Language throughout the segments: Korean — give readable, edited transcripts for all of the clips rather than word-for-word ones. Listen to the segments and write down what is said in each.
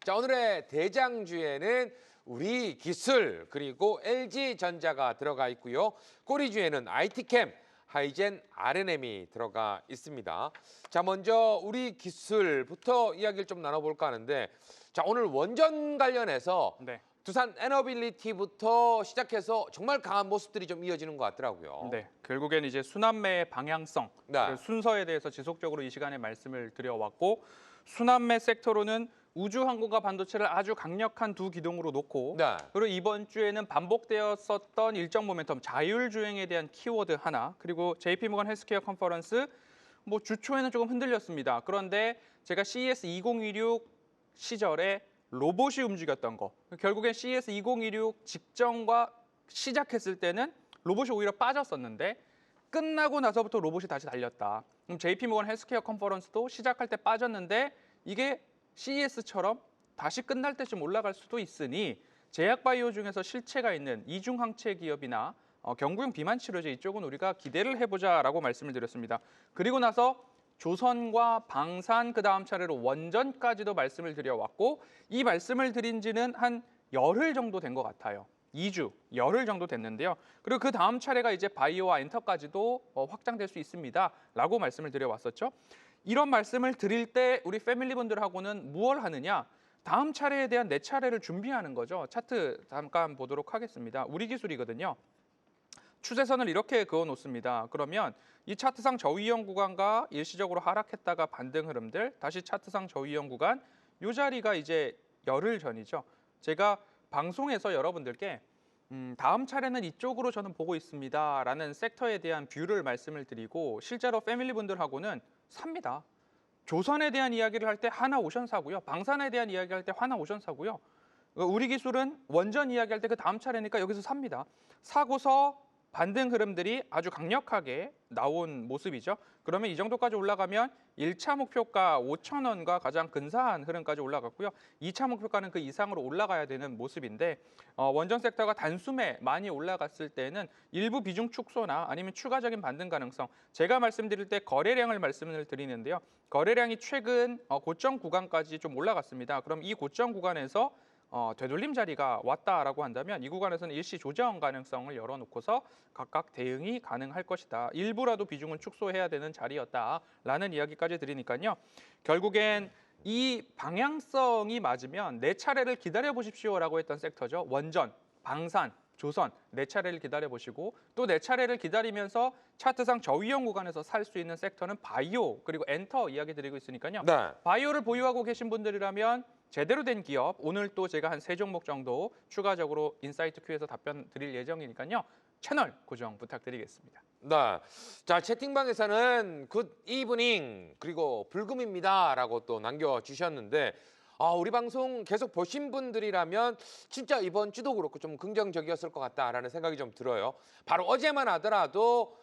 자, 오늘의 대장주에는 우리 기술 그리고 LG전자가 들어가 있고요. 꼬리주에는 IT캠, 하이젠, R&M이 들어가 있습니다. 자, 먼저 우리 기술부터 이야기를 좀 나눠볼까 하는데, 자, 오늘 원전 관련해서 두산 에너빌리티부터 시작해서 정말 강한 모습들이 좀 이어지는 것 같더라고요. 네, 결국엔 이제 순환매의 방향성, 네. 순서에 대해서 지속적으로 이 시간에 말씀을 드려왔고, 순환매 섹터로는 우주항공과 반도체를 아주 강력한 두 기둥으로 놓고, 네. 그리고 이번 주에는 반복되었었던 일정 모멘텀, 자율주행에 대한 키워드 하나, 그리고 JP모건 헬스케어 컨퍼런스, 뭐 주초에는 조금 흔들렸습니다. 그런데 제가 CES 2016 시절에 로봇이 움직였던 거, 결국엔 CES 2016 직전과 시작했을 때는 로봇이 오히려 빠졌었는데 끝나고 나서부터 로봇이 다시 달렸다. 그럼 JP모건 헬스케어 컨퍼런스도 시작할 때 빠졌는데 이게 CES처럼 다시 끝날 때쯤 올라갈 수도 있으니 제약바이오 중에서 실체가 있는 이중항체 기업이나 경구용 비만 치료제 이쪽은 우리가 기대를 해보자라고 말씀을 드렸습니다. 그리고 나서 조선과 방산 그다음 차례로 원전까지도 말씀을 드려왔고 이 말씀을 드린 지는 한 열흘 정도 된 것 같아요. 2주, 열흘 정도 됐는데요. 그리고 그 다음 차례가 이제 바이오와 엔터까지도 확장될 수 있습니다라고 말씀을 드려왔었죠. 이런 말씀을 드릴 때 우리 패밀리분들하고는 무엇을 하느냐? 다음 차례에 대한 내 차례를 준비하는 거죠. 차트 잠깐 보도록 하겠습니다. 우리 기술이거든요. 추세선을 이렇게 그어놓습니다. 그러면 이 차트상 저위험 구간과 일시적으로 하락했다가 반등 흐름들, 다시 차트상 저위험 구간, 이 자리가 이제 열흘 전이죠. 제가 방송에서 여러분들께 다음 차례는 이쪽으로 저는 보고 있습니다라는 섹터에 대한 뷰를 말씀을 드리고 실제로 패밀리분들하고는 삽니다. 조선에 대한 이야기를 할 때 하나오션 사고요. 방산에 대한 이야기를 할 때 하나오션 사고요. 우리 기술은 원전 이야기할 때 그 다음 차례니까 여기서 삽니다. 사고서 반등 흐름들이 아주 강력하게 나온 모습이죠. 그러면 이 정도까지 올라가면 1차 목표가 5,000원과 가장 근사한 흐름까지 올라갔고요. 2차 목표가는 그 이상으로 올라가야 되는 모습인데 원전 섹터가 단숨에 많이 올라갔을 때는 일부 비중 축소나 아니면 추가적인 반등 가능성, 제가 말씀드릴 때 거래량을 말씀을 드리는데요. 거래량이 최근 고점 구간까지 좀 올라갔습니다. 그럼 이 고점 구간에서 되돌림 자리가 왔다라고 한다면 이 구간에서는 일시 조정 가능성을 열어놓고서 각각 대응이 가능할 것이다. 일부라도 비중을 축소해야 되는 자리였다라는 이야기까지 드리니까요. 결국엔 이 방향성이 맞으면 내 차례를 기다려보십시오라고 했던 섹터죠. 원전, 방산, 조선, 내 차례를 기다려보시고 또 내 차례를 기다리면서 차트상 저위험 구간에서 살 수 있는 섹터는 바이오 그리고 엔터 이야기 드리고 있으니까요. 네. 바이오를 보유하고 계신 분들이라면 제대로 된 기업, 오늘 또 제가 한 3종목 정도 추가적으로 인사이트 큐에서 답변 드릴 예정이니까요. 채널 고정 부탁드리겠습니다. 네. 자, 채팅방에서는 굿 이브닝 그리고 불금입니다라고 또 남겨주셨는데 우리 방송 계속 보신 분들이라면 진짜 이번 주도 그렇고 좀 긍정적이었을 것 같다라는 생각이 좀 들어요. 바로 어제만 하더라도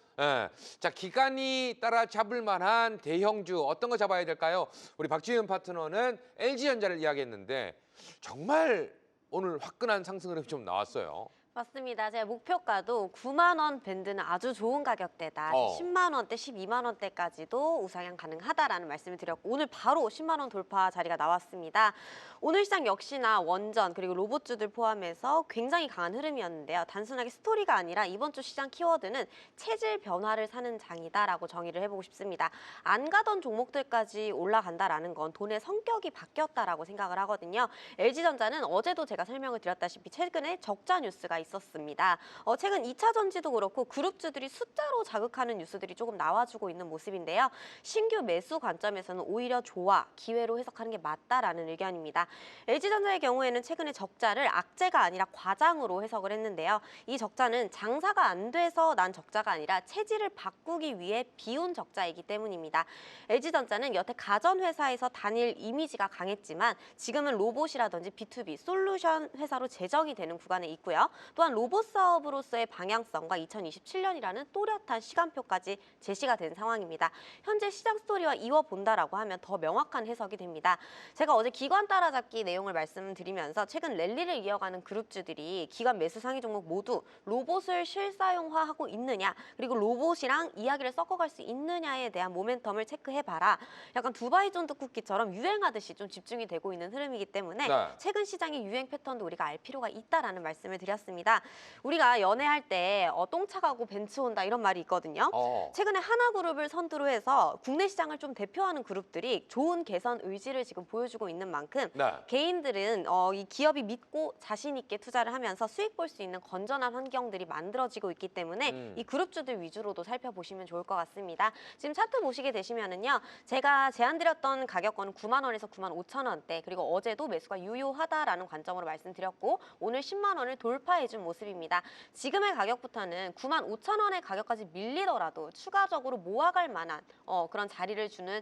자, 기간이 따라잡을 만한 대형주 어떤 거 잡아야 될까요? 우리 박지윤 파트너는 LG전자를 이야기했는데 정말 오늘 화끈한 상승 흐름이 좀 나왔어요. 맞습니다. 제 목표가도 9만 원 밴드는 아주 좋은 가격대다. 10만 원대, 12만 원대까지도 우상향 가능하다라는 말씀을 드렸고 오늘 바로 10만 원 돌파 자리가 나왔습니다. 오늘 시장 역시나 원전 그리고 로봇주들 포함해서 굉장히 강한 흐름이었는데요. 단순하게 스토리가 아니라 이번 주 시장 키워드는 체질 변화를 사는 장이다라고 정의를 해보고 싶습니다. 안 가던 종목들까지 올라간다라는 건 돈의 성격이 바뀌었다라고 생각을 하거든요. LG전자는 어제도 제가 설명을 드렸다시피 최근에 적자 뉴스가 있었습니다. 최근 2차 전지도 그렇고 그룹주들이 숫자로 자극하는 뉴스들이 조금 나와주고 있는 모습인데요. 신규 매수 관점에서는 오히려 좋아, 기회로 해석하는 게 맞다라는 의견입니다. LG전자의 경우에는 최근에 적자를 악재가 아니라 과장으로 해석을 했는데요. 이 적자는 장사가 안 돼서 난 적자가 아니라 체질을 바꾸기 위해 비운 적자이기 때문입니다. LG전자는 여태 가전회사에서 단일 이미지가 강했지만 지금은 로봇이라든지 B2B 솔루션 회사로 재정이 되는 구간에 있고요. 또한 로봇 사업으로서의 방향성과 2027년이라는 또렷한 시간표까지 제시가 된 상황입니다. 현재 시장 스토리와 이어본다라고 하면 더 명확한 해석이 됩니다. 제가 어제 기관 따라잡기 내용을 말씀드리면서 최근 랠리를 이어가는 그룹주들이 기관 매수 상위 종목 모두 로봇을 실사용화하고 있느냐, 그리고 로봇이랑 이야기를 섞어갈 수 있느냐에 대한 모멘텀을 체크해봐라. 약간 두바이 쫀득 쿠키처럼 유행하듯이 좀 집중이 되고 있는 흐름이기 때문에 네. 최근 시장의 유행 패턴도 우리가 알 필요가 있다라는 말씀을 드렸습니다. 우리가 연애할 때 똥차 가고 벤츠 온다 이런 말이 있거든요. 최근에 하나그룹을 선두로 해서 국내 시장을 좀 대표하는 그룹들이 좋은 개선 의지를 지금 보여주고 있는 만큼 네. 개인들은 이 기업이 믿고 자신 있게 투자를 하면서 수익 볼 수 있는 건전한 환경들이 만들어지고 있기 때문에 이 그룹주들 위주로도 살펴보시면 좋을 것 같습니다. 지금 차트 보시게 되시면은요, 제가 제안드렸던 가격권은 9만 원에서 9만 5천 원대, 그리고 어제도 매수가 유효하다라는 관점으로 말씀드렸고 오늘 10만 원을 돌파해준 모습입니다. 지금의 가격부터는 9만 5천 원의 가격까지 밀리더라도 추가적으로 모아갈 만한 그런 자리를 주는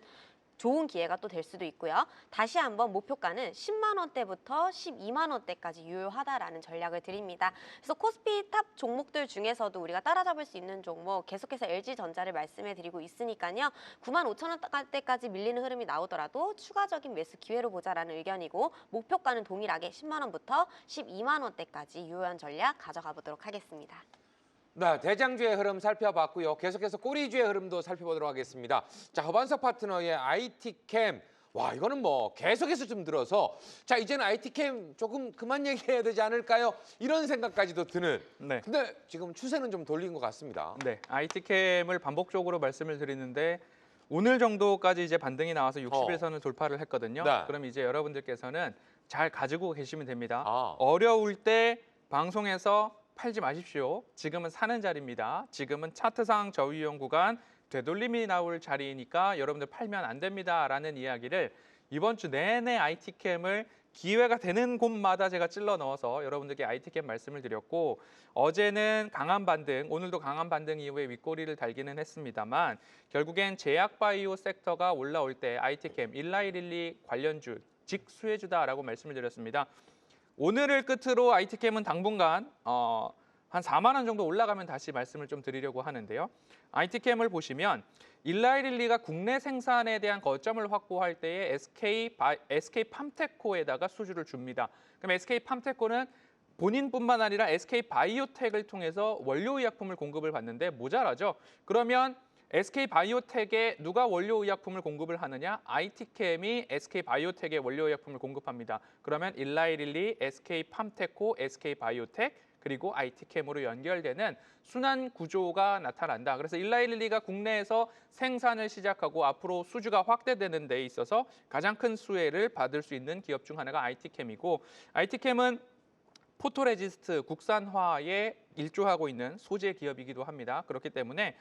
좋은 기회가 또 될 수도 있고요. 다시 한번 목표가는 10만 원대부터 12만 원대까지 유효하다라는 전략을 드립니다. 그래서 코스피 탑 종목들 중에서도 우리가 따라잡을 수 있는 종목 계속해서 LG전자를 말씀해 드리고 있으니까요. 9만 5천 원대까지 밀리는 흐름이 나오더라도 추가적인 매수 기회로 보자라는 의견이고, 목표가는 동일하게 10만 원부터 12만 원대까지 유효한 전략 가져가 보도록 하겠습니다. 네, 대장주의 흐름 살펴봤고요. 계속해서 꼬리주의 흐름도 살펴보도록 하겠습니다. 자, 허반석 파트너의 IT캠. 와, 이거는 뭐 계속해서 좀 들어서 자, 이제는 IT캠 조금 그만 얘기해야 되지 않을까요? 이런 생각까지도 드는. 네. 근데 지금 추세는 좀 돌린 것 같습니다. 네, IT캠을 반복적으로 말씀을 드리는데 오늘 정도까지 이제 반등이 나와서 60일선을 돌파를 했거든요. 네. 그럼 이제 여러분들께서는 잘 가지고 계시면 됩니다. 아. 어려울 때 방송에서 팔지 마십시오. 지금은 사는 자리입니다. 지금은 차트상 저위험 구간 되돌림이 나올 자리이니까 여러분들 팔면 안 됩니다라는 이야기를 이번 주 내내 IT캠을 기회가 되는 곳마다 제가 찔러 넣어서 여러분들께 IT캠 말씀을 드렸고, 어제는 강한 반등, 오늘도 강한 반등 이후에 윗꼬리를 달기는 했습니다만 결국엔 제약바이오 섹터가 올라올 때 IT캠, 일라이릴리 관련주, 직수혜주다라고 말씀을 드렸습니다. 오늘을 끝으로 IT캠은 당분간 한 4만 원 정도 올라가면 다시 말씀을 좀 드리려고 하는데요. IT캠을 보시면 일라이릴리가 국내 생산에 대한 거점을 확보할 때에 SK팜테코에다가 수주를 줍니다. 그럼 SK팜테코는 본인뿐만 아니라 SK바이오텍을 통해서 원료의약품을 공급을 받는데 모자라죠. 그러면 SK바이오텍에 누가 원료의약품을 공급을 하느냐? IT캠이 SK바이오텍에 원료의약품을 공급합니다. 그러면 일라이릴리, SK팜테코, SK바이오텍, 그리고 IT캠으로 연결되는 순환 구조가 나타난다. 그래서 일라이릴리가 국내에서 생산을 시작하고 앞으로 수주가 확대되는 데 있어서 가장 큰 수혜를 받을 수 있는 기업 중 하나가 IT캠이고, IT캠은 포토레지스트 국산화에 일조하고 있는 소재 기업이기도 합니다. 그렇기 때문에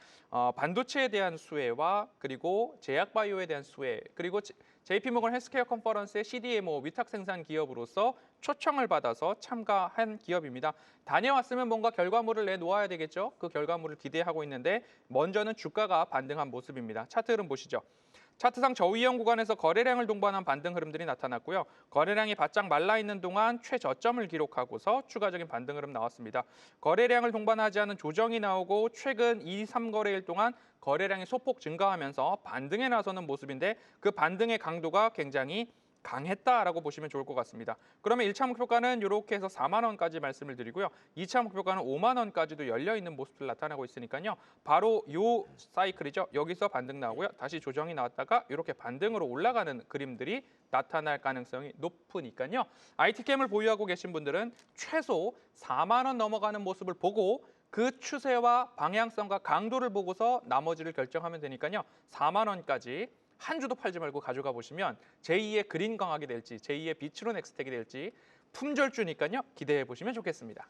반도체에 대한 수혜와 그리고 제약바이오에 대한 수혜, 그리고 JP모건 헬스케어 컨퍼런스의 CDMO 위탁 생산 기업으로서 초청을 받아서 참가한 기업입니다. 다녀왔으면 뭔가 결과물을 내놓아야 되겠죠. 그 결과물을 기대하고 있는데 먼저는 주가가 반등한 모습입니다. 차트 흐름 보시죠. 차트상 저위험 구간에서 거래량을 동반한 반등 흐름들이 나타났고요. 거래량이 바짝 말라있는 동안 최저점을 기록하고서 추가적인 반등 흐름 나왔습니다. 거래량을 동반하지 않은 조정이 나오고 최근 2, 3거래일 동안 거래량이 소폭 증가하면서 반등에 나서는 모습인데 그 반등의 강도가 굉장히 강했다라고 보시면 좋을 것 같습니다. 그러면 1차 목표가는 이렇게 해서 4만 원까지 말씀을 드리고요. 2차 목표가는 5만 원까지도 열려있는 모습을 나타나고 있으니까요. 바로 이 사이클이죠. 여기서 반등 나오고요. 다시 조정이 나왔다가 이렇게 반등으로 올라가는 그림들이 나타날 가능성이 높으니까요. IT캠을 보유하고 계신 분들은 최소 4만 원 넘어가는 모습을 보고 그 추세와 방향성과 강도를 보고서 나머지를 결정하면 되니까요. 4만 원까지 한 주도 팔지 말고 가져가 보시면 제2의 그린 광학이 될지 제2의 비츠론 엑스텍이 될지 품절주니까요. 기대해 보시면 좋겠습니다.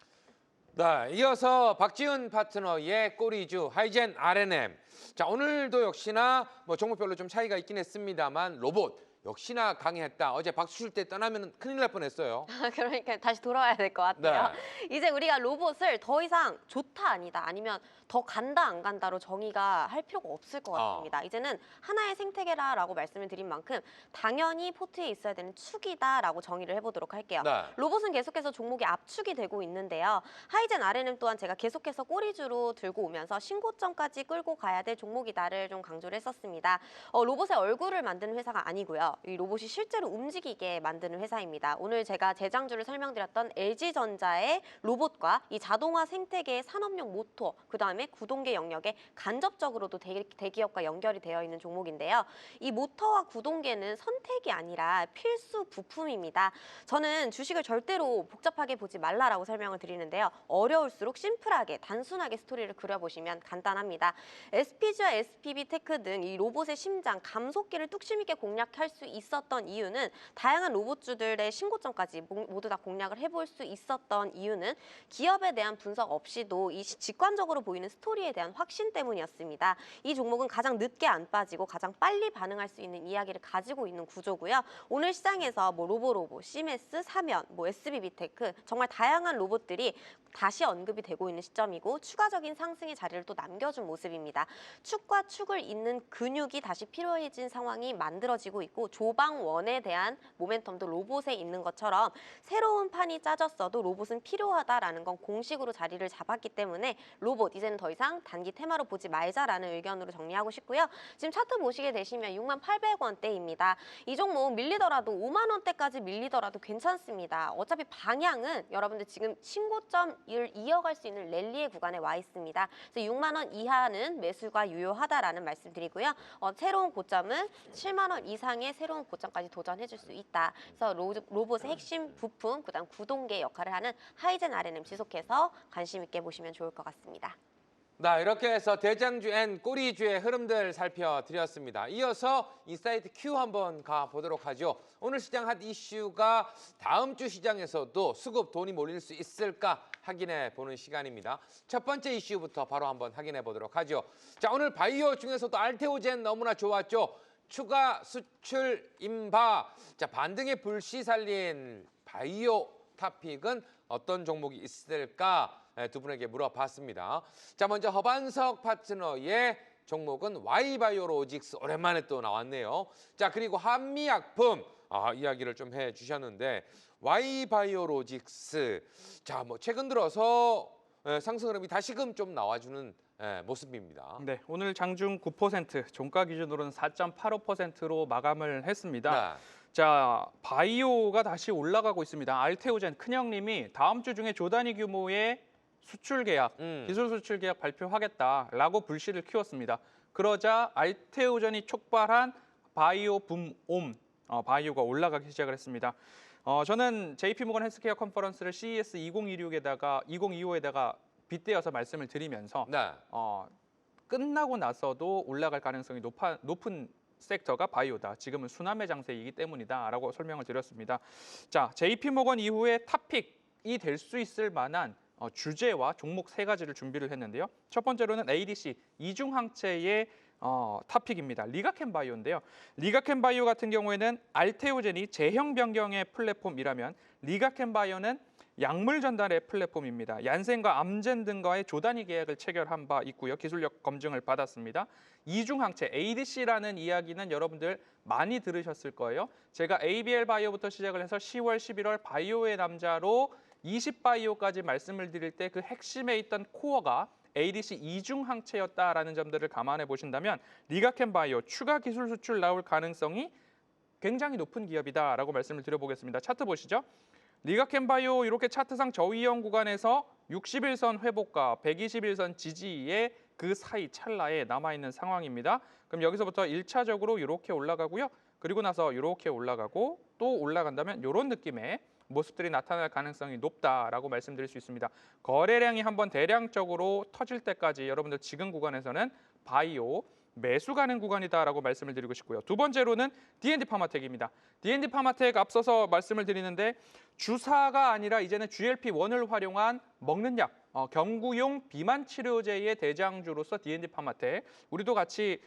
네, 이어서 박지훈 파트너의 꼬리주 하이젠 R&M. 자, 오늘도 역시나 뭐 종목별로 좀 차이가 있긴 했습니다만 로봇 역시나 강했다. 어제 박수 칠 때 떠나면 큰일 날 뻔했어요. 그러니까 다시 돌아와야 될 것 같아요. 네. 이제 우리가 로봇을 더 이상 좋다 아니다 아니면 더 간다 안 간다로 정의가 할 필요가 없을 것 같습니다. 이제는 하나의 생태계라고 말씀을 드린 만큼 당연히 포트에 있어야 되는 축이다라고 정의를 해보도록 할게요. 네. 로봇은 계속해서 종목이 압축이 되고 있는데요. 하이젠 RNM 또한 제가 계속해서 꼬리주로 들고 오면서 신고점까지 끌고 가야 될 종목이다를 좀 강조를 했었습니다. 로봇의 얼굴을 만드는 회사가 아니고요. 이 로봇이 실제로 움직이게 만드는 회사입니다. 오늘 제가 재장주를 설명드렸던 LG전자의 로봇과 이 자동화 생태계의 산업용 모터, 그다음에 구동계 영역에 간접적으로도 대기업과 연결이 되어 있는 종목인데요. 이 모터와 구동계는 선택이 아니라 필수 부품입니다. 저는 주식을 절대로 복잡하게 보지 말라라고 설명을 드리는데요. 어려울수록 심플하게, 단순하게 스토리를 그려보시면 간단합니다. SPG와 SPB 테크 등 이 로봇의 심장, 감속기를 뚝심 있게 공략할 수 있었던 이유는 다양한 로봇주들의 신고점까지 모두 다 공략을 해볼 수 있었던 이유는 기업에 대한 분석 없이도 이 직관적으로 보이는 스토리에 대한 확신 때문이었습니다. 이 종목은 가장 늦게 안 빠지고 가장 빨리 반응할 수 있는 이야기를 가지고 있는 구조고요. 오늘 시장에서 로보로보, 시메스, 사면, SBB테크 정말 다양한 로봇들이 다시 언급이 되고 있는 시점이고 추가적인 상승의 자리를 또 남겨준 모습입니다. 축과 축을 잇는 근육이 다시 필요해진 상황이 만들어지고 있고 조방원에 대한 모멘텀도 로봇에 있는 것처럼 새로운 판이 짜졌어도 로봇은 필요하다라는 건 공식으로 자리를 잡았기 때문에 로봇 이제는 더 이상 단기 테마로 보지 말자라는 의견으로 정리하고 싶고요. 지금 차트 보시게 되시면 68,800원대입니다. 이 종목 밀리더라도 5만 원대까지 밀리더라도 괜찮습니다. 어차피 방향은 여러분들 지금 신고점을 이어갈 수 있는 랠리의 구간에 와 있습니다. 그래서 6만 원 이하는 매수가 유효하다라는 말씀드리고요. 새로운 고점은 7만 원 이상의 새로운 고점까지 도전해 줄 수 있다. 그래서 로봇의 핵심 부품, 그다음 구동계 역할을 하는 하이젠 RNM 지속해서 관심 있게 보시면 좋을 것 같습니다. 네, 이렇게 해서 대장주 앤 꼬리주의 흐름들 살펴드렸습니다. 이어서 인사이트 Q 한번 가보도록 하죠. 오늘 시장 핫 이슈가 다음 주 시장에서도 수급 돈이 몰릴 수 있을까 확인해 보는 시간입니다. 첫 번째 이슈부터 바로 한번 확인해 보도록 하죠. 자, 오늘 바이오 중에서도 알테오젠 너무나 좋았죠. 추가 수출 임박. 자, 반등의 불씨 살린 바이오 탑픽은 어떤 종목이 있을까? 두 분에게 물어봤습니다. 자, 먼저 허반석 파트너의 종목은 Y바이오로직스 오랜만에 또 나왔네요. 자, 그리고 한미약품 이야기를 좀 해주셨는데 Y바이오로직스 자, 최근 들어서 상승 흐름이 다시금 좀 나와주는 모습입니다. 네, 오늘 장중 9%, 종가 기준으로는 4.85%로 마감을 했습니다. 네. 자, 바이오가 다시 올라가고 있습니다. 알테오젠 큰형님이 다음 주 중에 조 단위 규모의 수출 계약, 기술 수출 계약 발표하겠다라고 불씨를 키웠습니다. 그러자 알테오젠이 촉발한 바이오 붐옴, 바이오가 올라가기 시작을 했습니다. 저는 JP모건 헬스케어 컨퍼런스를 CES 2025에다가 빗대어서 말씀을 드리면서 네. 끝나고 나서도 올라갈 가능성이 높은 섹터가 바이오다. 지금은 순환매 장세이기 때문이다라고 설명을 드렸습니다. 자, JP모건 이후에 탑픽이 될 수 있을 만한 주제와 종목 세 가지를 준비를 했는데요. 첫 번째로는 ADC 이중항체의 탑픽입니다. 리가켄바이오인데요. 리가켄바이오 같은 경우에는 알테오젠이 제형 변경의 플랫폼이라면 리가켄바이오는 약물 전달의 플랫폼입니다. 얀센과 암젠 등과의 조단위 계약을 체결한 바 있고요. 기술력 검증을 받았습니다. 이중항체 ADC라는 이야기는 여러분들 많이 들으셨을 거예요. 제가 ABL 바이오부터 시작을 해서 10월, 11월 바이오의 남자로 20바이오까지 말씀을 드릴 때 그 핵심에 있던 코어가 ADC 이중항체였다라는 점들을 감안해 보신다면 리가켄바이오 추가 기술 수출 나올 가능성이 굉장히 높은 기업이다라고 말씀을 드려보겠습니다. 차트 보시죠. 리가켄바이오 이렇게 차트상 저위험 구간에서 61선 회복과 121선 지지의 그 사이 찰나에 남아있는 상황입니다. 그럼 여기서부터 1차적으로 이렇게 올라가고요. 그리고 나서 이렇게 올라가고 또 올라간다면 이런 느낌의 모습들이 나타날 가능성이 높다라고 말씀드릴 수 있습니다. 거래량이 한번 대량적으로 터질 때까지 여러분들 지금 구간에서는 바이오 매수 가는 구간이다라고 말씀을 드리고 싶고요. 두 번째로는 D&D 파마텍입니다. D&D 파마텍 앞서서 말씀을 드리는데 주사가 아니라 이제는 GLP-1을 활용한 먹는 약, 경구용 비만 치료제의 대장주로서 D&D 파마텍 우리도 같이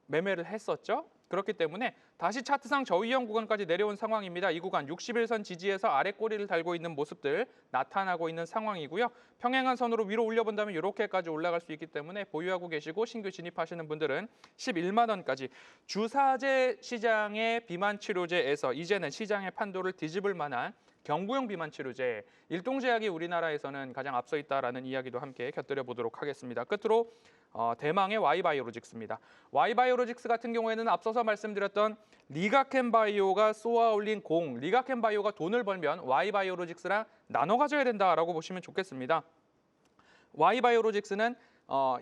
매매를 했었죠. 그렇기 때문에 다시 차트상 저위험 구간까지 내려온 상황입니다. 이 구간 60일선 지지에서 아래 꼬리를 달고 있는 모습들 나타나고 있는 상황이고요. 평행한 선으로 위로 올려본다면 이렇게까지 올라갈 수 있기 때문에 보유하고 계시고 신규 진입하시는 분들은 11만 원까지 주사제 시장의 비만 치료제에서 이제는 시장의 판도를 뒤집을 만한 경구용 비만 치료제 일동제약이 우리나라에서는 가장 앞서 있다라는 이야기도 함께 곁들여 보도록 하겠습니다. 끝으로 대망의 Y바이오로직스입니다. Y바이오로직스 같은 경우에는 앞서서 말씀드렸던 리가켄바이오가 쏘아 올린 공, 리가켄바이오가 돈을 벌면 Y바이오로직스랑 나눠 가져야 된다라고 보시면 좋겠습니다. Y바이오로직스는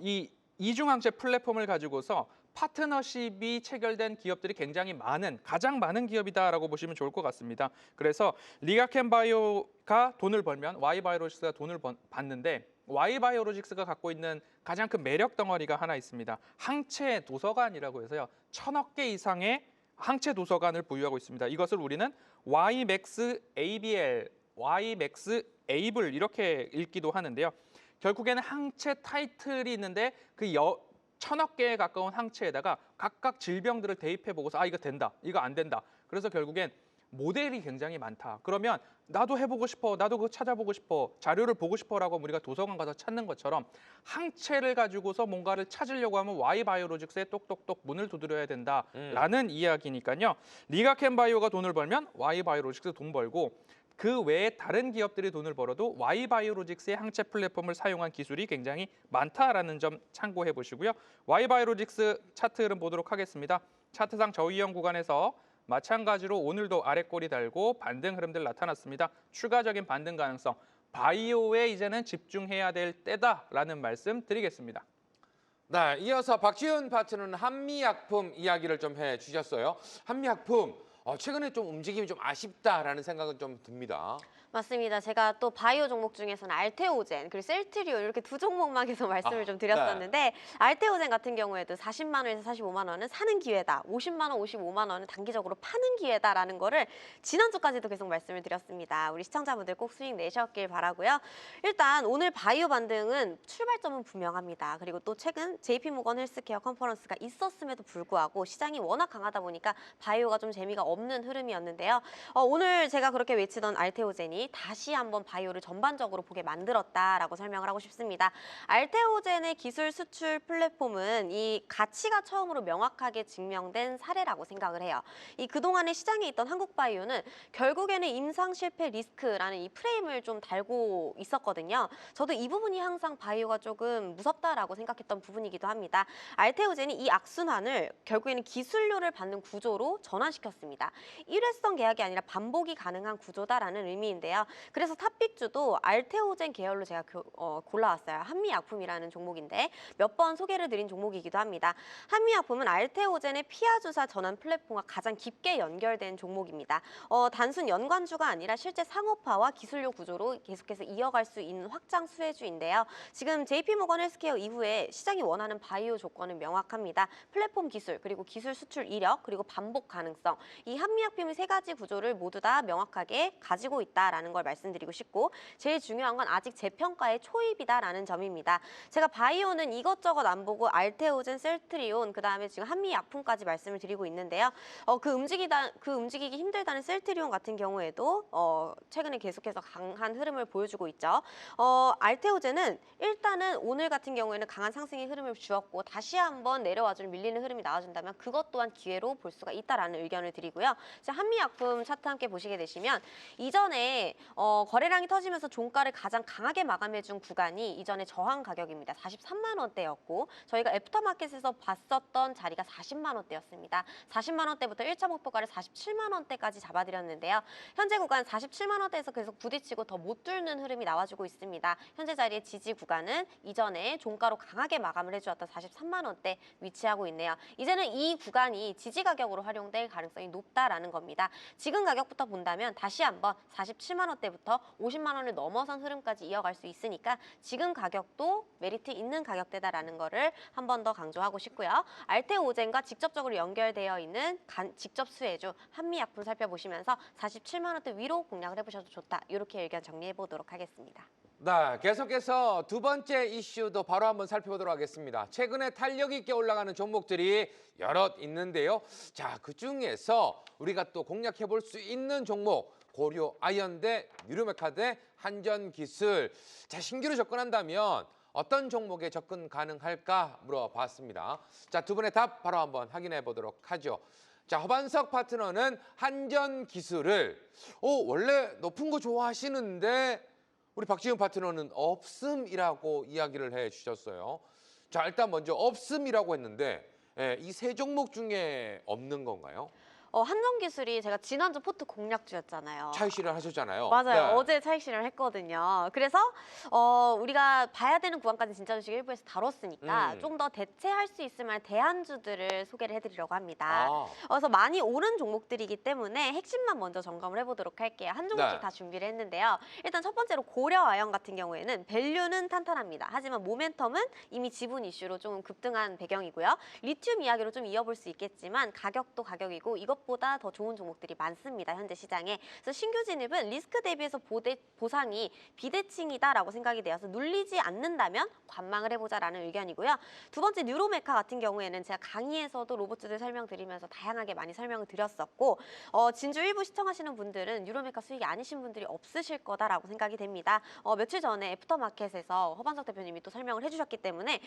이 이중항체 플랫폼을 가지고서 파트너십이 체결된 기업들이 굉장히 많은, 가장 많은 기업이다라고 보시면 좋을 것 같습니다. 그래서 리가켄바이오가 돈을 벌면 Y바이오로직스가 돈을 받는데 Y바이오로직스가 갖고 있는 가장 큰 매력 덩어리가 하나 있습니다. 항체 도서관이라고 해서요. 1000억 개 이상의 항체 도서관을 보유하고 있습니다. 이것을 우리는 YMAX ABL, YMAX ABLE 이렇게 읽기도 하는데요. 결국에는 항체 타이틀이 있는데 그 1000억 개에 가까운 항체에다가 각각 질병들을 대입해 보고서 이거 된다, 이거 안 된다. 그래서 결국엔 모델이 굉장히 많다. 그러면 나도 해보고 싶어, 나도 그거 찾아보고 싶어, 자료를 보고 싶어라고 우리가 도서관 가서 찾는 것처럼 항체를 가지고서 뭔가를 찾으려고 하면 Y바이오로직스에 똑똑똑 문을 두드려야 된다라는 이야기니까요. 리가켄바이오가 돈을 벌면 Y바이오로직스 돈 벌고 그 외에 다른 기업들이 돈을 벌어도 Y바이오로직스의 항체 플랫폼을 사용한 기술이 굉장히 많다라는 점 참고해 보시고요. Y바이오로직스 차트 흐름 보도록 하겠습니다. 차트상 저위험 구간에서 마찬가지로 오늘도 아래꼬리 달고 반등 흐름들 나타났습니다. 추가적인 반등 가능성, 바이오에 이제는 집중해야 될 때다라는 말씀 드리겠습니다. 네, 이어서 박지훈 파트너는 한미약품 이야기를 좀 해주셨어요. 한미약품, 최근에 좀 움직임이 좀 아쉽다라는 생각은 좀 듭니다. 맞습니다. 제가 또 바이오 종목 중에서는 알테오젠 그리고 셀트리온 이렇게 두 종목만 해서 말씀을 좀 드렸었는데 알테오젠 같은 경우에도 40만 원에서 45만 원은 사는 기회다. 50만 원, 55만 원은 단기적으로 파는 기회다라는 거를 지난주까지도 계속 말씀을 드렸습니다. 우리 시청자분들 꼭 수익 내셨길 바라고요. 일단 오늘 바이오 반등은 출발점은 분명합니다. 그리고 또 최근 JP모건 헬스케어 컨퍼런스가 있었음에도 불구하고 시장이 워낙 강하다 보니까 바이오가 좀 재미가 없는 흐름이었는데요. 오늘 제가 그렇게 외치던 알테오젠이 다시 한번 바이오를 전반적으로 보게 만들었다라고 설명을 하고 싶습니다. 알테오젠의 기술 수출 플랫폼은 이 가치가 처음으로 명확하게 증명된 사례라고 생각을 해요. 이 그동안에 시장에 있던 한국바이오는 결국에는 임상 실패 리스크라는 이 프레임을 좀 달고 있었거든요. 저도 이 부분이 항상 바이오가 조금 무섭다라고 생각했던 부분이기도 합니다. 알테오젠이 이 악순환을 결국에는 기술료를 받는 구조로 전환시켰습니다. 일회성 계약이 아니라 반복이 가능한 구조다라는 의미인데요. 그래서 탑픽주도 알테오젠 계열로 제가 골라왔어요. 한미약품이라는 종목인데 몇 번 소개를 드린 종목이기도 합니다. 한미약품은 알테오젠의 피하주사 전환 플랫폼과 가장 깊게 연결된 종목입니다. 단순 연관주가 아니라 실제 상업화와 기술료 구조로 계속해서 이어갈 수 있는 확장 수혜주인데요. 지금 JP모건 헬스케어 이후에 시장이 원하는 바이오 조건은 명확합니다. 플랫폼 기술, 그리고 기술 수출 이력, 그리고 반복 가능성. 이 한미약품의 세 가지 구조를 모두 다 명확하게 가지고 있다라는 걸 말씀드리고 싶고 제일 중요한 건 아직 재평가의 초입이다라는 점입니다. 제가 바이오는 이것저것 안 보고 알테오젠, 셀트리온, 그다음에 지금 한미약품까지 말씀을 드리고 있는데요. 그 움직이기 힘들다는 셀트리온 같은 경우에도 최근에 계속해서 강한 흐름을 보여주고 있죠. 알테오젠은 일단은 오늘 같은 경우에는 강한 상승의 흐름을 주었고 다시 한번 내려와주는 밀리는 흐름이 나와준다면 그것 또한 기회로 볼 수가 있다라는 의견을 드리고요. 한미약품 차트 함께 보시게 되시면 이전에 거래량이 터지면서 종가를 가장 강하게 마감해준 구간이 이전에 저항 가격입니다. 43만 원대였고 저희가 애프터마켓에서 봤었던 자리가 40만 원대였습니다. 40만 원대부터 1차 목표가를 47만 원대까지 잡아드렸는데요. 현재 구간 47만 원대에서 계속 부딪히고 더 못 뚫는 흐름이 나와주고 있습니다. 현재 자리의 지지 구간은 이전에 종가로 강하게 마감을 해주었던 43만 원대 위치하고 있네요. 이제는 이 구간이 지지 가격으로 활용될 가능성이 높다라는 겁니다. 지금 가격부터 본다면 다시 한번 47만 원대부터 50만 원을 넘어선 흐름까지 이어갈 수 있으니까 지금 가격도 메리트 있는 가격대다라는 거를 한 번 더 강조하고 싶고요. 알테오젠과 직접적으로 연결되어 있는 직접 수혜주 한미약품 살펴보시면서 47만 원대 위로 공략을 해보셔도 좋다. 이렇게 의견 정리해 보도록 하겠습니다. 네, 계속해서 두 번째 이슈도 바로 한번 살펴보도록 하겠습니다. 최근에 탄력 있게 올라가는 종목들이 여럿 있는데요. 자, 그중에서 우리가 또 공략해 볼 수 있는 종목 고려 아이언 대 유료메카 대 한전기술. 자, 신규로 접근한다면 어떤 종목에 접근 가능할까 물어봤습니다. 자, 두 분의 답 바로 한번 확인해 보도록 하죠. 자, 허반석 파트너는 한전기술을 원래 높은 거 좋아하시는데 우리 박지훈 파트너는 없음이라고 이야기를 해주셨어요. 자, 일단 먼저 없음이라고 했는데 이 세 종목 중에 없는 건가요? 한전기술이 제가 지난주 포트 공략주였잖아요. 차익 실현하셨잖아요. 맞아요. 네. 어제 차익 실현을 했거든요. 그래서 우리가 봐야 되는 구간까지 진짜 주식 일부에서 다뤘으니까 좀 더 대체할 수 있을 만한 대안주들을 소개를 해드리려고 합니다. 그래서 많이 오른 종목들이기 때문에 핵심만 먼저 점검을 해보도록 할게요. 한 종목씩 네. 다 준비를 했는데요. 일단 첫 번째로 고려 아연 같은 경우에는 밸류는 탄탄합니다. 하지만 모멘텀은 이미 지분 이슈로 좀 급등한 배경이고요. 리튬 이야기로 좀 이어볼 수 있겠지만 가격도 가격이고 이것보다 더 좋은 종목들이 많습니다. 현재 시장에. 그래서 신규 진입은 리스크 대비해서 보상이 비대칭이다라고 생각이 되어서 눌리지 않는다면 관망을 해보자라는 의견이고요. 두 번째 뉴로메카 같은 경우에는 제가 강의에서도 로봇주들 설명드리면서 다양하게 많이 설명을 드렸었고 진주 일부 시청하시는 분들은 뉴로메카 수익이 아니신 분들이 없으실 거다라고 생각이 됩니다. 며칠 전에 애프터마켓에서 허반석 대표님이 또 설명을 해주셨기 때문에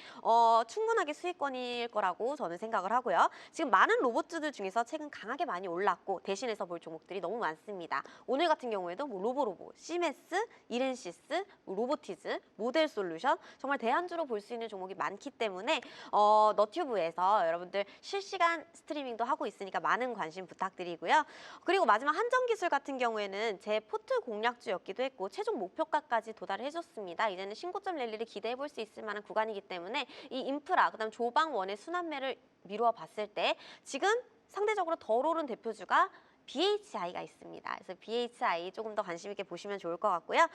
충분하게 수익권일 거라고 저는 생각을 하고요. 지금 많은 로봇주들 중에서 최근 강하게 많이 올랐고 대신해서 볼 종목들이 너무 많습니다. 오늘 같은 경우에도 뭐 로보로보, 시메스, 이렌시스, 로보티즈, 모델솔루션 정말 대안주로 볼 수 있는 종목이 많기 때문에 너튜브에서 여러분들 실시간 스트리밍도 하고 있으니까 많은 관심 부탁드리고요. 그리고 마지막 한전기술 같은 경우에는 제 포트 공략주였기도 했고 최종 목표가까지 도달을 해줬습니다. 이제는 신고점 랠리를 기대해 볼 수 있을 만한 구간이기 때문에 이 인프라, 그다음 조방원의 순환매를 미루어 봤을 때 지금 상대적으로 덜 오른 대표주가 BHI가 있습니다. 그래서 BHI 조금 더 관심 있게 보시면 좋을 것 같고요.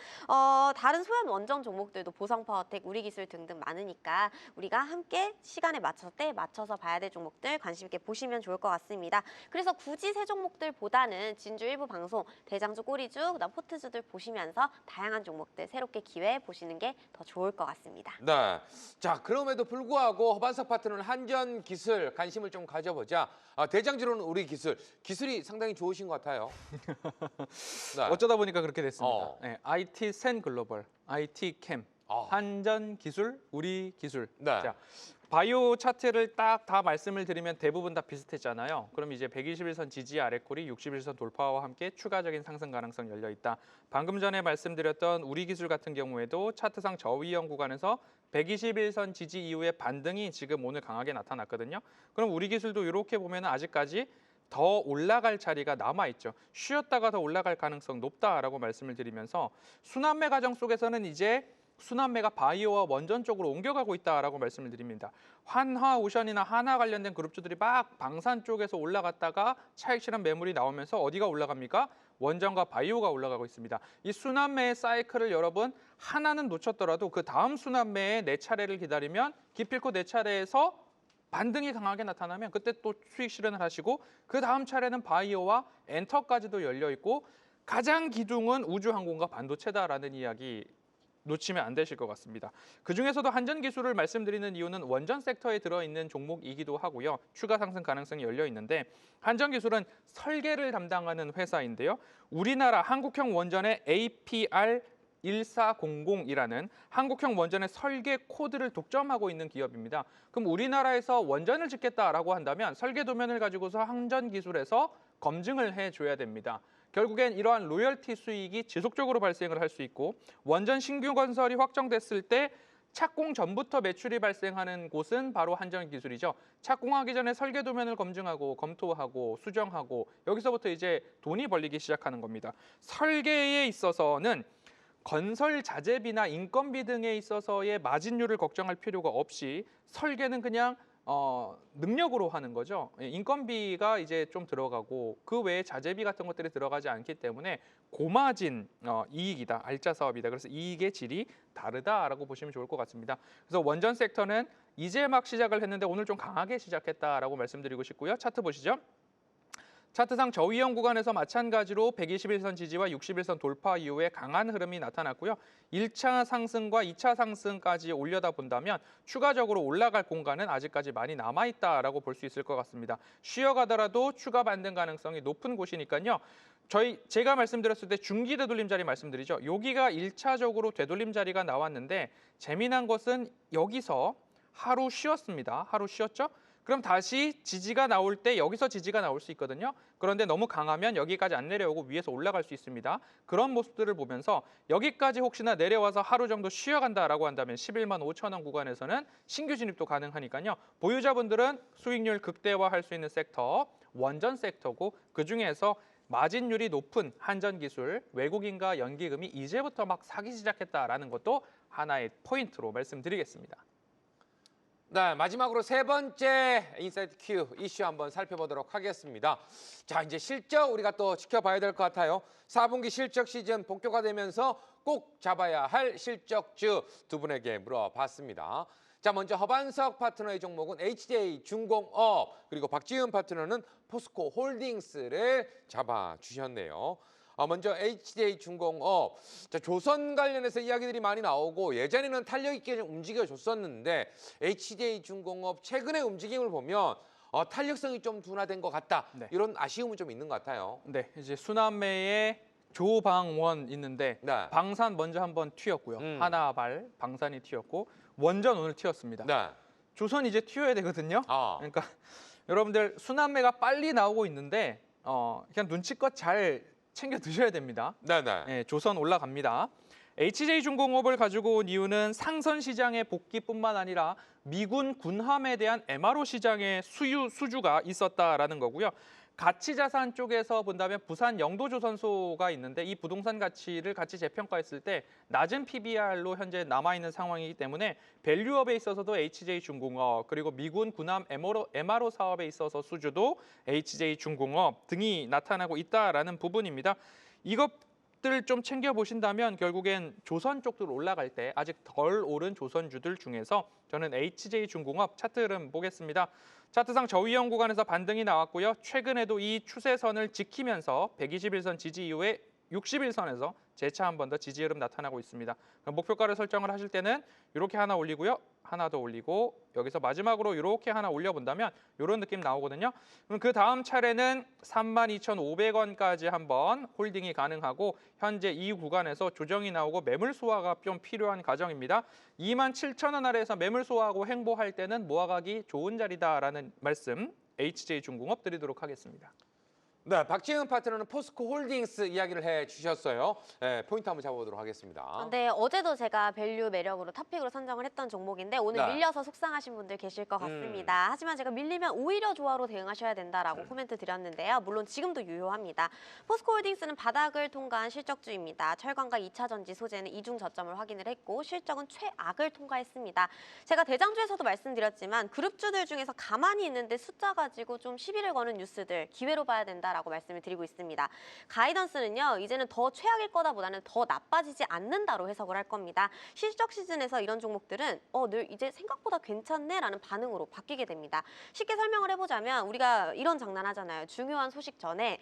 다른 소형 원정 종목들도 보성파워텍, 우리기술 등등 많으니까 우리가 함께 시간에 맞춰서 때에 맞춰서 봐야 될 종목들 관심 있게 보시면 좋을 것 같습니다. 그래서 굳이 세 종목들보다는 진주 일부 방송, 대장주, 꼬리주, 그다음 포트주들 보시면서 다양한 종목들 새롭게 기회 보시는 게 더 좋을 것 같습니다. 네. 자, 그럼에도 불구하고 허반석 파트너는 한전기술 관심을 좀 가져보자. 대장주로는 우리 기술이 상당히 좋으신 것 같아요. 네. 어쩌다 보니까 그렇게 됐습니다. 어. 네, IT 센 글로벌, IT 캠, 한전 기술, 우리 기술. 네. 자, 바이오 차트를 딱 다 말씀을 드리면 대부분 다 비슷했잖아요. 그럼 이제 121선 지지 아래콜이 61선 돌파와 함께 추가적인 상승 가능성 열려 있다. 방금 전에 말씀드렸던 우리 기술 같은 경우에도 차트상 저위험 구간에서 121선 지지 이후에 반등이 지금 오늘 강하게 나타났거든요. 그럼 우리 기술도 이렇게 보면 아직까지 더 올라갈 자리가 남아있죠. 쉬었다가 더 올라갈 가능성 높다라고 말씀을 드리면서 순환매 과정 속에서는 이제 순환매가 바이오와 원전 쪽으로 옮겨가고 있다라고 말씀을 드립니다. 한화오션이나 하나 관련된 그룹주들이 막 방산 쪽에서 올라갔다가 차익 실현 매물이 나오면서 어디가 올라갑니까? 원전과 바이오가 올라가고 있습니다. 이 순환매의 사이클을 여러분 하나는 놓쳤더라도 그 다음 순환매의 네 차례를 기다리면 기필코 네 차례에서 반등이 강하게 나타나면 그때 또 수익 실현을 하시고 그 다음 차례는 바이오와 엔터까지도 열려 있고 가장 기둥은 우주항공과 반도체다라는 이야기 놓치면 안 되실 것 같습니다. 그중에서도 한전기술을 말씀드리는 이유는 원전 섹터에 들어있는 종목이기도 하고요. 추가 상승 가능성이 열려 있는데 한전기술은 설계를 담당하는 회사인데요. 우리나라 한국형 원전의 APR 1400이라는 한국형 원전의 설계 코드를 독점하고 있는 기업입니다. 그럼 우리나라에서 원전을 짓겠다라고 한다면 설계 도면을 가지고서 한전기술에서 검증을 해줘야 됩니다. 결국엔 이러한 로열티 수익이 지속적으로 발생을 할 수 있고 원전 신규 건설이 확정됐을 때 착공 전부터 매출이 발생하는 곳은 바로 한전기술이죠. 착공하기 전에 설계 도면을 검증하고 검토하고 수정하고 여기서부터 이제 돈이 벌리기 시작하는 겁니다. 설계에 있어서는 건설 자재비나 인건비 등에 있어서의 마진율을 걱정할 필요가 없이 설계는 그냥 능력으로 하는 거죠. 인건비가 이제 좀 들어가고 그 외에 자재비 같은 것들이 들어가지 않기 때문에 고마진 이익이다, 알짜 사업이다. 그래서 이익의 질이 다르다라고 보시면 좋을 것 같습니다. 그래서 원전 섹터는 이제 막 시작을 했는데 오늘 좀 강하게 시작했다라고 말씀드리고 싶고요. 차트 보시죠. 차트상 저위험 구간에서 마찬가지로 121선 지지와 61선 돌파 이후에 강한 흐름이 나타났고요. 1차 상승과 2차 상승까지 올려다 본다면 추가적으로 올라갈 공간은 아직까지 많이 남아있다라고 볼 수 있을 것 같습니다. 쉬어가더라도 추가 반등 가능성이 높은 곳이니까요. 제가 말씀드렸을 때 중기 되돌림 자리 말씀드리죠. 여기가 1차적으로 되돌림 자리가 나왔는데 재미난 것은 여기서 하루 쉬었습니다. 하루 쉬었죠? 그럼 다시 지지가 나올 때 여기서 지지가 나올 수 있거든요. 그런데 너무 강하면 여기까지 안 내려오고 위에서 올라갈 수 있습니다. 그런 모습들을 보면서 여기까지 혹시나 내려와서 하루 정도 쉬어간다라고 한다면 11만 5천 원 구간에서는 신규 진입도 가능하니까요. 보유자분들은 수익률 극대화할 수 있는 섹터, 원전 섹터고 그중에서 마진율이 높은 한전기술, 외국인과 연기금이 이제부터 막 사기 시작했다라는 것도 하나의 포인트로 말씀드리겠습니다. 네, 마지막으로 세 번째 인사이트 Q 이슈 한번 살펴보도록 하겠습니다. 자, 이제 실적 우리가 또 지켜봐야 될 것 같아요. 4분기 실적 시즌 본격화 되면서 꼭 잡아야 할 실적주 두 분에게 물어봤습니다. 자, 먼저 허반석 파트너의 종목은 HJ중공업, 그리고 박지훈 파트너는 포스코 홀딩스를 잡아주셨네요. 먼저 HJ중공업, 자, 조선 관련해서 이야기들이 많이 나오고 예전에는 탄력 있게 좀 움직여줬었는데 HJ중공업 최근의 움직임을 보면 탄력성이 좀 둔화된 것 같다. 네. 이런 아쉬움은 좀 있는 것 같아요. 네, 이제 수남매에 조방원 있는데 네. 방산 먼저 한번 튀었고요. 하나발 방산이 튀었고 원전 오늘 튀었습니다. 네. 조선 이제 튀어야 되거든요. 아. 그러니까 여러분들 수남매가 빨리 나오고 있는데 그냥 눈치껏 잘 챙겨 드셔야 됩니다. 네네. 네, 조선 올라갑니다. HJ중공업을 가지고 온 이유는 상선 시장의 복귀뿐만 아니라 미군 군함에 대한 MRO 시장의 수주가 있었다라는 거고요. 가치 자산 쪽에서 본다면 부산 영도조선소가 있는데 이 부동산 가치를 같이 재평가했을 때 낮은 PBR로 현재 남아있는 상황이기 때문에 밸류업에 있어서도 HJ중공업, 그리고 미군 군함 MRO 사업에 있어서 수주도 HJ중공업 등이 나타나고 있다라는 부분입니다. 이것들 좀 챙겨보신다면 결국엔 조선 쪽으로 올라갈 때 아직 덜 오른 조선주들 중에서 저는 HJ중공업 차트 흐름 보겠습니다. 차트상 저위험 구간에서 반등이 나왔고요. 최근에도 이 추세선을 지키면서 121선 지지 이후에 61선에서 재차 한 번 더 지지 흐름 나타나고 있습니다. 목표가를 설정을 하실 때는 이렇게 하나 올리고요. 하나 더 올리고 여기서 마지막으로 이렇게 하나 올려본다면 이런 느낌 나오거든요. 그럼 그 다음 차례는 32,500원까지 한번 홀딩이 가능하고 현재 이 구간에서 조정이 나오고 매물 소화가 좀 필요한 과정입니다. 27,000원 아래에서 매물 소화하고 횡보할 때는 모아가기 좋은 자리다라는 말씀 HJ중공업 드리도록 하겠습니다. 네, 박지은 파트너는 포스코 홀딩스 이야기를 해주셨어요. 네, 포인트 한번 잡아보도록 하겠습니다. 네, 어제도 제가 밸류 매력으로 탑픽으로 선정을 했던 종목인데 오늘 네. 밀려서 속상하신 분들 계실 것 같습니다. 하지만 제가 밀리면 오히려 조화로 대응하셔야 된다라고 코멘트 드렸는데요. 물론 지금도 유효합니다. 포스코홀딩스는 바닥을 통과한 실적주입니다. 철강과 2차 전지 소재는 이중 저점을 확인을 했고 실적은 최악을 통과했습니다. 제가 대장주에서도 말씀드렸지만 그룹주들 중에서 가만히 있는데 숫자 가지고 좀 시비를 거는 뉴스들 기회로 봐야 된다. 라고 말씀을 드리고 있습니다. 가이던스는요, 이제는 더 최악일 거다보다는 더 나빠지지 않는다로 해석을 할 겁니다. 실적 시즌에서 이런 종목들은 늘 이제 생각보다 괜찮네 라는 반응으로 바뀌게 됩니다. 쉽게 설명을 해보자면 우리가 이런 장난 하잖아요. 중요한 소식 전에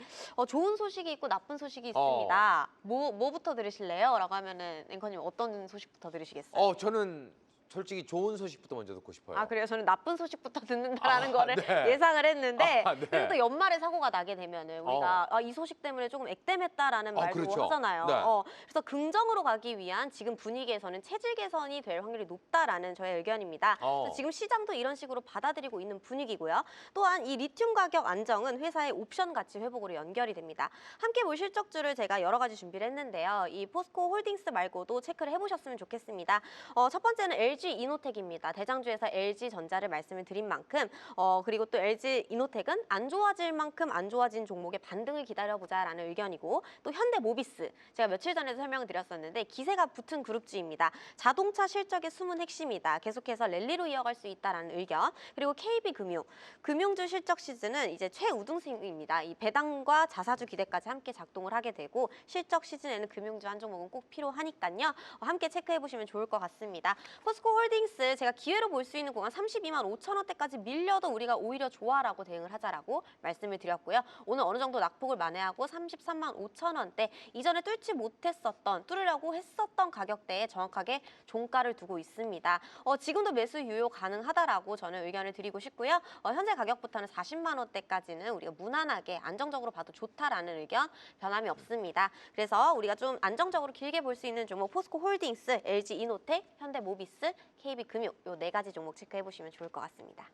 좋은 소식이 있고 나쁜 소식이 있습니다. 뭐부터 들으실래요? 라고 하면은 앵커님 어떤 소식부터 들으시겠어요? 저는 솔직히 좋은 소식부터 먼저 듣고 싶어요. 아, 그래요? 저는 나쁜 소식부터 듣는다라는 거를 네. 예상을 했는데 네. 그리고 또 연말에 사고가 나게 되면은 우리가 이 소식 때문에 조금 액땜했다라는 말도 그렇죠. 하잖아요. 네. 그래서 긍정으로 가기 위한 지금 분위기에서는 체질 개선이 될 확률이 높다라는 저의 의견입니다. 그래서 지금 시장도 이런 식으로 받아들이고 있는 분위기고요. 또한 이 리튬 가격 안정은 회사의 옵션 가치 회복으로 연결이 됩니다. 함께 볼 실적주를 제가 여러 가지 준비를 했는데요. 이 포스코 홀딩스 말고도 체크를 해보셨으면 좋겠습니다. 첫 번째는 LG 이노텍입니다. 대장주에서 LG전자를 말씀을 드린 만큼 그리고 또 LG 이노텍은 안 좋아질 만큼 안 좋아진 종목의 반등을 기다려보자라는 의견이고 또 현대모비스 제가 며칠 전에도 설명을 드렸었는데 기세가 붙은 그룹주입니다. 자동차 실적의 숨은 핵심이다. 계속해서 랠리로 이어갈 수 있다라는 의견. 그리고 KB금융 금융주 실적 시즌은 이제 최우등생입니다. 이 배당과 자사주 기대까지 함께 작동을 하게 되고 실적 시즌에는 금융주 한 종목은 꼭 필요하니까요. 함께 체크해 보시면 좋을 것 같습니다. 포스코 포스코홀딩스 제가 기회로 볼 수 있는 구간 32만 5천 원대까지 밀려도 우리가 오히려 좋아라고 대응을 하자라고 말씀을 드렸고요. 오늘 어느 정도 낙폭을 만회하고 33만 5천 원대 이전에 뚫으려고 했었던 가격대에 정확하게 종가를 두고 있습니다. 지금도 매수 유효 가능하다라고 저는 의견을 드리고 싶고요. 현재 가격부터는 40만 원대까지는 우리가 무난하게 안정적으로 봐도 좋다라는 의견 변함이 없습니다. 그래서 우리가 좀 안정적으로 길게 볼 수 있는 종목 포스코홀딩스, LG이노텍, 현대모비스, KB금융 요 4가지 종목 체크해 보시면 좋을 것 같습니다.